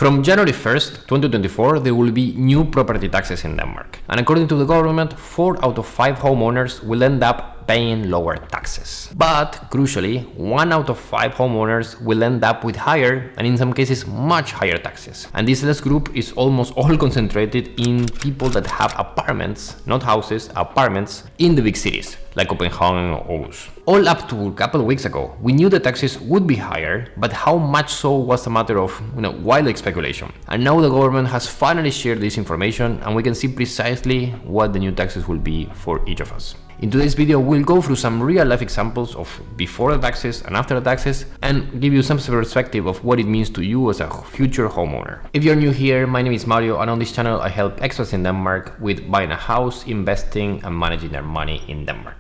From January 1st, 2024, there will be new property taxes in Denmark. And according to the government, 4 out of 5 homeowners will end up paying lower taxes. But crucially, 1 out of 5 homeowners will end up with higher, and in some cases much higher taxes. And this last group is almost all concentrated in people that have apartments, not houses, apartments in the big cities like Copenhagen or Aarhus. All up to a couple of weeks ago, we knew the taxes would be higher, but how much so was a matter of wild speculation. And now the government has finally shared this information, and we can see precisely what the new taxes will be for each of us. In today's video, we'll go through some real-life examples of before the taxes and after the taxes, and give you some perspective of what it means to you as a future homeowner. If you're new here, my name is Mario, and on this channel I help expats in Denmark with buying a house, investing, and managing their money in Denmark.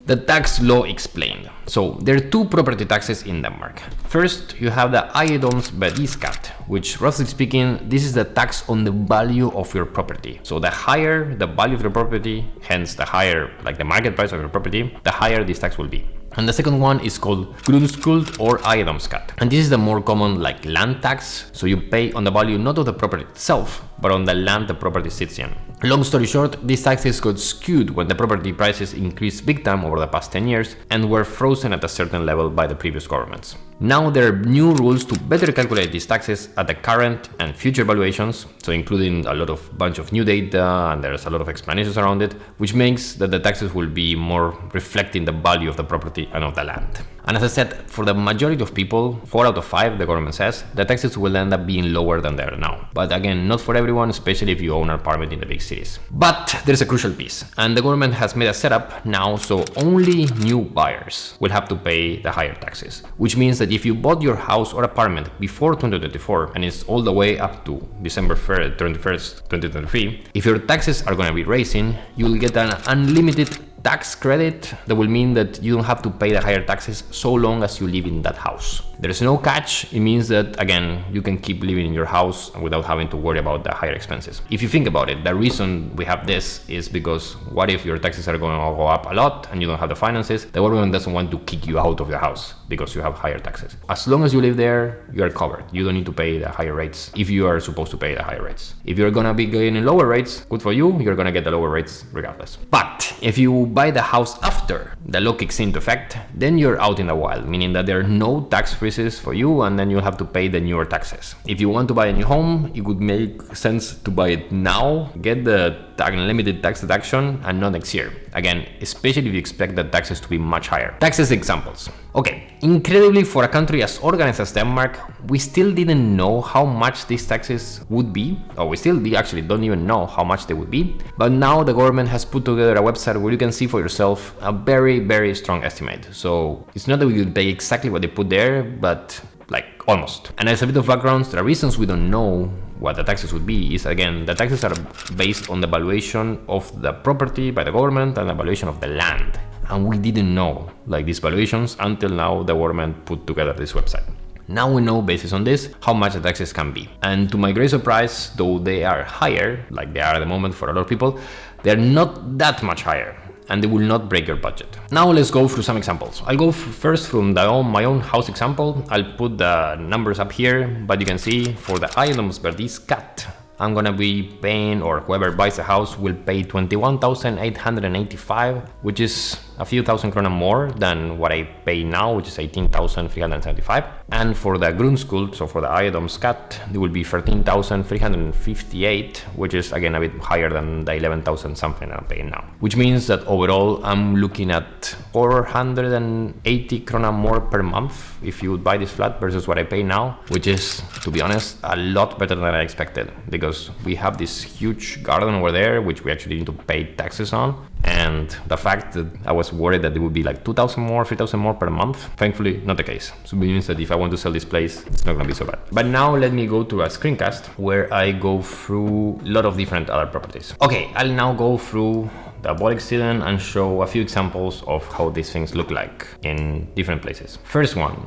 The tax law explained. So there are 2 property taxes in Denmark. First, you have the ejendomsværdiskat, which roughly speaking, this is the tax on the value of your property. So the higher the value of your property, hence the higher like the market price of your property, the higher this tax will be. And the second one is called grundskuld or ejendomsskatt. And this is the more common like land tax. So you pay on the value not of the property itself, but on the land the property sits in. Long story short, these taxes got skewed when the property prices increased big time over the past 10 years and were frozen at a certain level by the previous governments. Now there are new rules to better calculate these taxes at the current and future valuations, so including a bunch of new data, and there's a lot of explanations around it, which makes that the taxes will be more reflecting the value of the property and of the land. And as I said, for the majority of people, 4 out of 5, the government says, the taxes will end up being lower than they are now. But again, not for everyone, especially if you own an apartment in the big cities. But there's a crucial piece, and the government has made a setup now so only new buyers will have to pay the higher taxes, which means that if you bought your house or apartment before 2024 and it's all the way up to December 31st, 2023, if your taxes are going to be raising, you'll get an unlimited tax credit that will mean that you don't have to pay the higher taxes so long as you live in that house. There's no catch. It means that, again, you can keep living in your house without having to worry about the higher expenses. If you think about it, the reason we have this is because what if your taxes are going to go up a lot and you don't have the finances? The government doesn't want to kick you out of your house because you have higher taxes. As long as you live there, you are covered. You don't need to pay the higher rates if you are supposed to pay the higher rates. If you're going to be getting lower rates, good for you. You're going to get the lower rates regardless. But if you buy the house after the law kicks into effect, then you're out in the wild, meaning that there are no tax freezes for you, and then you'll have to pay the newer taxes. If you want to buy a new home, it would make sense to buy it now, get the unlimited tax deduction, and not next year. Again, especially if you expect the taxes to be much higher. Taxes examples. Okay, incredibly, for a country as organized as Denmark, we still didn't know how much these taxes would be, or we still actually don't even know how much they would be. But now the government has put together a website where you can see for yourself a very, very strong estimate. So it's not that we will pay exactly what they put there, but like almost. And as a bit of background, the reasons we don't know what the taxes would be is, again, the taxes are based on the valuation of the property by the government and the valuation of the land. And we didn't know like these valuations until now the government put together this website. Now we know, basis on this, how much the taxes can be. And to my great surprise, though they are higher, like they are at the moment for a lot of people, they're not that much higher, and they will not break your budget. Now let's go through some examples. I'll go first from my own house example. I'll put the numbers up here, but you can see for the ejendomsværdiskat, I'm gonna be paying, or whoever buys the house will pay 21,885, which is a few thousand krona more than what I pay now, which is 18,375. And for the grundskuld, so for the ejendomsskatt, it will be 13,358, which is again a bit higher than the 11,000 something I'm paying now. Which means that overall I'm looking at 480 krona more per month if you would buy this flat versus what I pay now, which is, to be honest, a lot better than I expected, because we have this huge garden over there, which we actually need to pay taxes on. And the fact that I was worried that it would be like 2,000 more, 3,000 more per month, thankfully not the case. So it means that if I want to sell this place, it's not gonna be so bad. But now let me go to a screencast where I go through a lot of different other properties. Okay, I'll now go through the Boligsiden and show a few examples of how these things look like in different places. First one,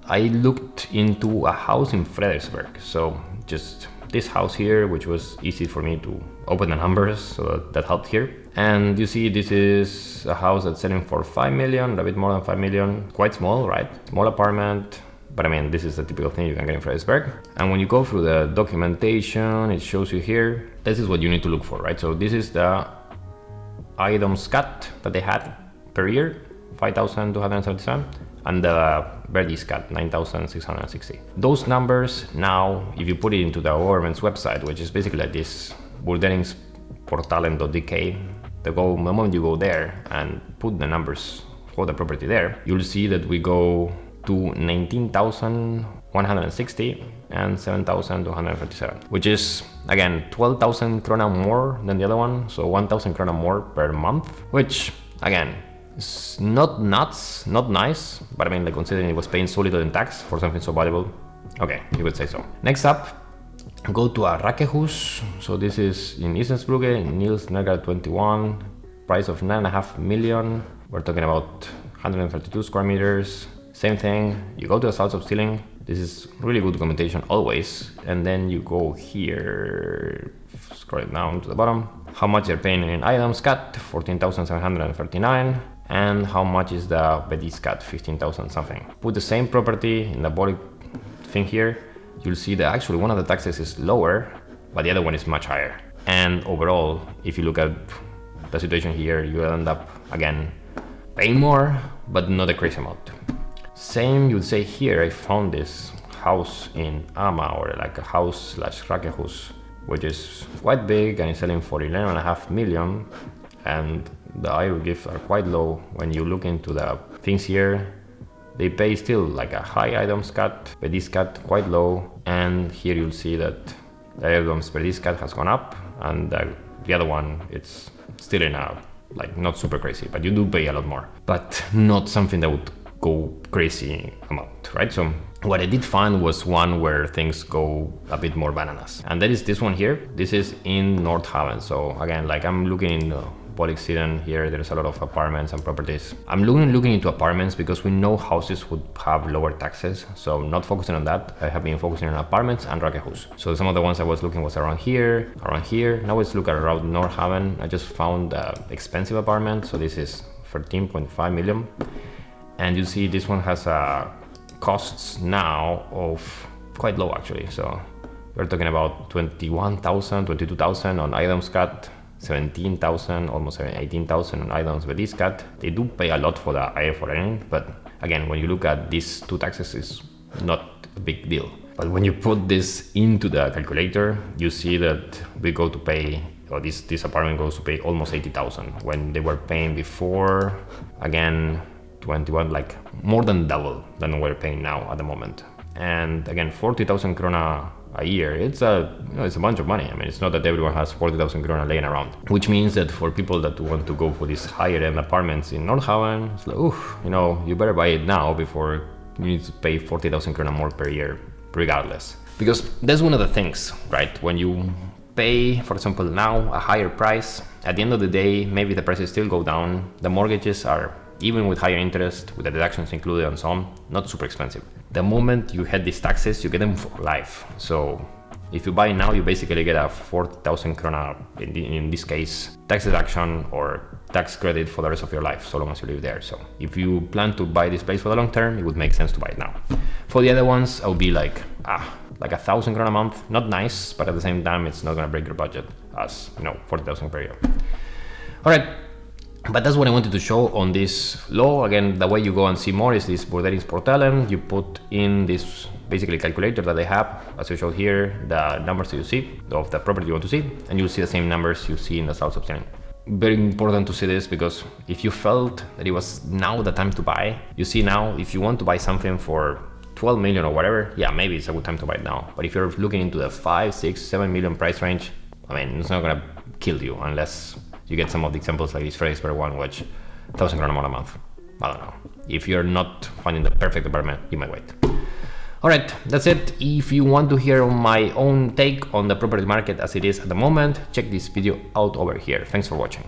I looked into a house in Frederiksberg. So just this house here, which was easy for me to open the numbers, so that helped here. And you see this is a house that's selling for 5 million, a bit more than 5 million, quite small, right? Small apartment, but I mean, this is the typical thing you can get in Frederiksberg. And when you go through the documentation, it shows you here, this is what you need to look for, right? So this is the egendomsskatt that they had per year, 5,277, and the verdiskatt, 9,660. Those numbers now, if you put it into the government's website, which is basically like this, vurderingsportalen.dk, the moment you go there and put the numbers for the property there, you'll see that we go to 19,160 and 7,237, which is again 12,000 krona more than the other one, so 1,000 krona more per month, which again is not nuts, not nice, but I mean, like, considering it was paying so little in tax for something so valuable, okay, you would say so. Next up, go to a Rakehus. So this is in Islandsbrugge, Niels Nergard 21, price of 9.5 million. We're talking about 132 square meters. Same thing, you go to the Salzopstilling. This is really good documentation always. And then you go here, scroll it down to the bottom. How much they're paying in egendomsskatt, 14,739. And how much is the verdiskatt, 15,000 something. Put the same property in the body thing here. You'll see that actually one of the taxes is lower, but the other one is much higher. And overall, if you look at the situation here, you end up again paying more, but not a crazy amount. Same you'd say here. I found this house in Ama, or like a house / Rakehus, which is quite big and is selling for 11.5 million, and the IRU are quite low. When you look into the things here, they pay still like a high egendomsskatt, verdiskatt quite low, and here you'll see that the verdiskatt has gone up, and the other one, it's still in a, like, not super crazy, but you do pay a lot more, but not something that would go crazy amount, right? So what I did find was one where things go a bit more bananas, and that is this one here. This is in Nordhavn. So again, like, I'm looking in Polixiden here, there's a lot of apartments and properties. I'm looking into apartments because we know houses would have lower taxes, so not focusing on that. I have been focusing on apartments and Rakehus. So some of the ones I was looking was around here. Now let's look at around Nordhavn. I just found expensive apartment, so this is 13.5 million. And you see this one has costs now of quite low actually. So we're talking about 21,000, 22,000 on egendomsskatt, 17,000, almost 18,000 on egendomsverdiskatt. They do pay a lot for the IFRN, but again, when you look at these two taxes, it's not a big deal. But when you put this into the calculator, you see that we go to pay, or this apartment goes to pay almost 80,000 when they were paying before, again, 21, like more than double than we're paying now at the moment. And again, 40,000 krona a year, it's a bunch of money. I mean, it's not that everyone has 40,000 krona laying around, which means that for people that want to go for these higher end apartments in Nordhavn, it's like, you better buy it now before you need to pay 40,000 krona more per year, regardless. Because that's one of the things, right? When you pay, for example, now a higher price, at the end of the day, maybe the prices still go down. The mortgages are, even with higher interest, with the deductions included and so on, not super expensive. The moment you had these taxes, you get them for life. So if you buy now, you basically get a 4,000 krona, in this case, tax deduction or tax credit for the rest of your life, so long as you live there. So if you plan to buy this place for the long term, it would make sense to buy it now. For the other ones, I would be like 1,000 krona a month. Not nice, but at the same time, it's not gonna break your budget as 40,000 per year. All right. But that's what I wanted to show on this law. Again, the way you go and see more is this Vurderingsportalen. You put in this basically calculator that they have, as you showed here, the numbers that you see of the property you want to see, and you'll see the same numbers you see in the Salzopstilling. Very important to see this, because if you felt that it was now the time to buy, you see now, if you want to buy something for 12 million or whatever, yeah, maybe it's a good time to buy it now. But if you're looking into the 5, 6, 7 million price range, I mean, it's not gonna kill you unless you get some of the examples like this Frederiksberg one, which 1,000 krona more a month. I don't know. If you're not finding the perfect apartment, you might wait. All right, that's it. If you want to hear my own take on the property market as it is at the moment, check this video out over here. Thanks for watching.